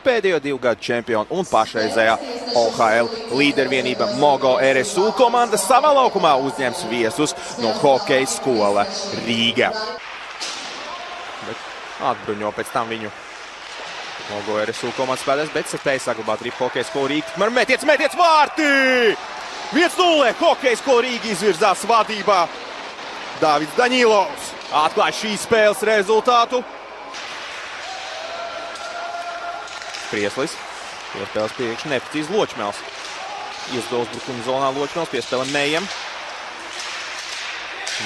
Pēdējo 2 gadu čempioni un pašreizējā OHL līdervienība Mogo RSU komanda savā laukumā uzņems viesus no hokeja skola Rīga. Bet atbruņo pēc tam viņu Mogo RSU komandas spēlēs, bet spēja saglabāt arī hokeja skola Rīga. Tikmēr metiets vārtī! 1-0 hokeja skola Rīga izvirzās vadībā. Dāvids Daņīlovs atklāja šīs spēles rezultātu. Prieslis, piespēles priekšu, neprecīzi Ločmēls. Iezdo uzbrukuma zonā Ločmēls, piespēle Mejam.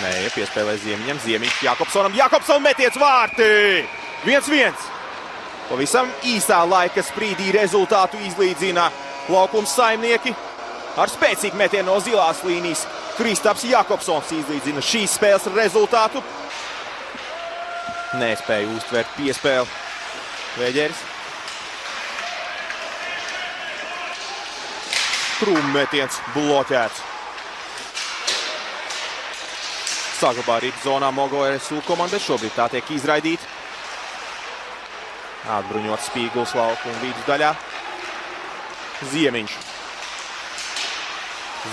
Meja piespēlē Ziemiņam, Ziemiņš Jakobsonam, Jakobson metiets vārtī! 1-1. Pavisam īsā laika sprīdī rezultātu izlīdzina laukums saimnieki. Ar spēcīgu metienu no zilās līnijas Kristaps Jakobsons izlīdzina šīs spēles rezultātu. Nespēja uztvert piespēli Vēģeris. Krūma metiens bloķēts. Saglabā ripu zonā Mogo RSU komanda, bet šobrīd tā tiek izraidīta. Atbruņot Spīguls laukuma vidusdaļā. Ziemiņš.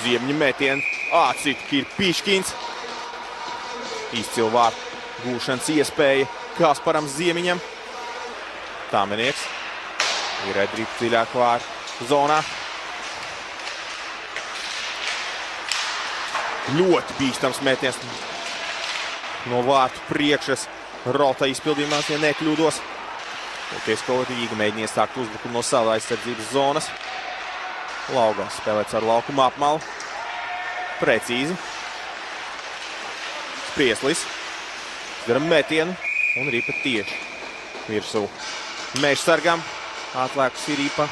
Ziemiņa metienu atsit Kirpiškins. Izcila vārtu gūšanas iespēja Kasparam Ziemiņam. Tāmenieks. Ir redripu dziļāk vārtu zonā. Ļoti bīstams metiens no vārtu priekšas Rota izpildījumās, ja nekļūdos. Hokeja skola Rīga mēģina iesākt uzbrukumu no savas aizsardzības zonas. Laugans spēlēts ar laukuma apmalu. Precīzi. Prieslis. Dara metienu un ripa tieši virsū Mežsargam. Atlēkus ir ripa.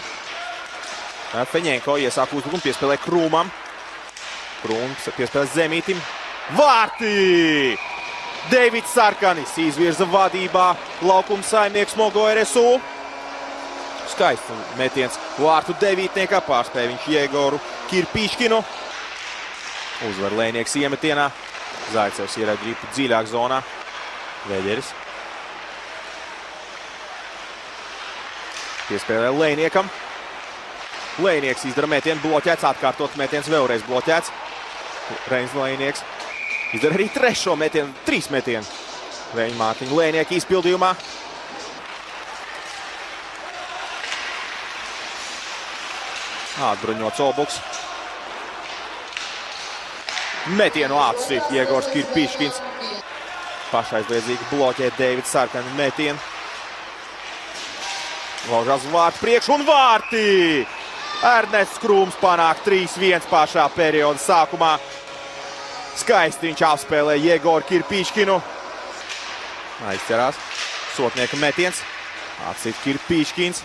Feņenko iesāk uzbrukumu, piespēlē Krūmam. Krūms piespēlē Zemītim. Vārtī! Deivids Sarkanis izvirza vadībā laukuma saimnieks Mogo RSU. Skaists metiens vārtu devītniekā, pārspēja viņš Jegoru Kirpiškinu. Uzvar Lēnieks iemetienā. Zaicevs ierēd ripu dziļāk zonā. Vēģeris. Piespēlē Lēniekam. Lēnieks izdara metienu, bloķēts, atkārtot metiens vēlreiz bloķēts. Reinis Lēnieks izdara arī trešo metienu, 3 metienu. Vēņa Mārtiņa Lēnieka izpildījumā. Atbruņots Obuks. Metienu atsit Jegors Kirpiškins. Pašaizliedzīgi bloķē Deivids Sarkani metienu. Laužās vārtu priekšu un vārtī! Ernests Krūms panāk 3-1 pašā perioda sākumā. Skaisti viņš apspēlē Jegoru Kirpiškinu. Aizķerās. Sotnieka metiens. Atsit Kirpiškins.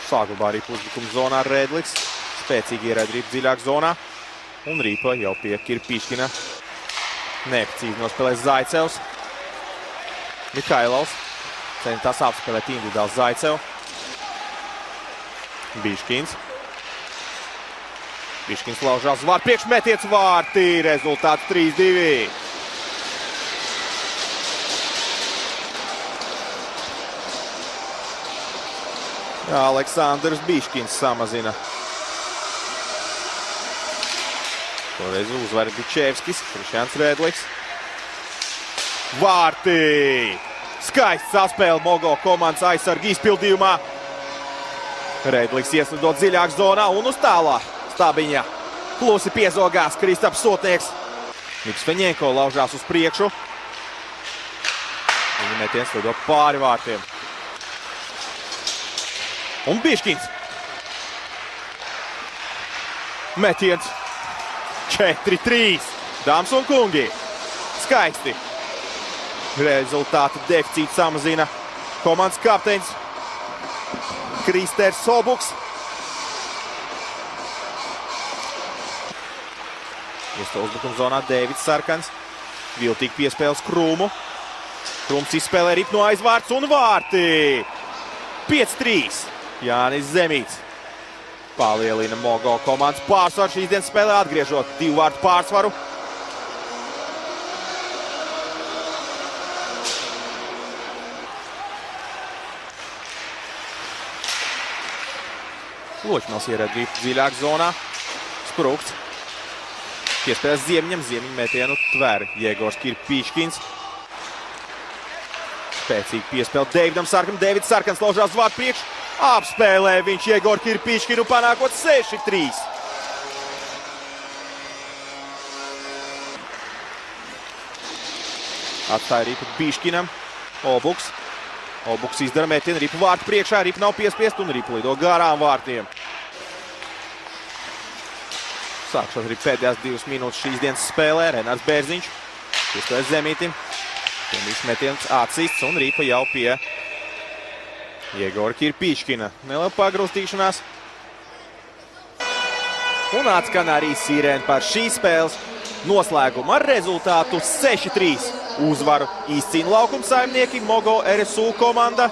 Saglabā ripu uzbrukuma zonā Redliks. Spēcīgi ierēd ripu dziļāk zonā. Un ripa jau pie Kirpiškina. Neprecīzi nospēlē Zaicevs. Mikailovs. Centās apspēlēt individuāli Zaicevu. Biškins. Biškins laužās vārtu priekšu, metiets vārtī. Rezultāts 3-2. Aleksandrs Biškins samazina. Toreiz uzvar Bičevskis, Krišjāns Redliks. Vārtī! Skaists saspēle Mogo komandas aizsarga izpildījumā. Redliks iesnidot dziļāk zonā un uz tālā stabiņā. Klusi piezogās Kristaps Sotnieks. Niks Feņenko laužās uz priekšu. Viņa metiens lido pāri vārtiem. Un Biškins. Metiens 4-3. Dāmas un kungi. Skaisti. Rezultātu deficītu samazina komandas kapteinis Kristers Obuks. Iesto uzbrukuma zonā Deivids Sarkans. Viltīgi piespēles Krūmu. Krūms izspēlē ripu no aizvārts un vārtī. 5-3. Jānis Zemīts. Palielina Mogo komandas pārsvaru šīs dienas spēlē, atgriežot 2 vārtu pārsvaru. Ločmels ierēd Ripu dziļāk zonā. Sprukts. Piespēlēs Ziemiņam, Ziemiņa metienu tver Jegors Kirpīškins. Spēcīgi piespēle Deividam Sarkanam. Deivids Sarkans laužās vārtu priekš. Apspēlē viņš Jegoru Kirpīškinu, panākot 6-3. Atstāja Ripu Pīškinam. Olbuks. Olbuks izdara metienu Ripu vārtu priekšā. Ripa nav piespiest un Ripa lido garām vārtiem. Sākšot arī pēdējās 2 minūtes šīs dienas spēlē. Renārs Bērziņš. Piespēlēs Zemītim. Piemīšs metiens atsists un Ripa jau pie Jegora Kirpīškina. Neliela pagrūstīšanās. Un atskan arī sirēna par šīs spēles noslēgumu ar rezultātu 6-3. Uzvaru izcīna Laukumsaimnieki, Mogo RSU komanda.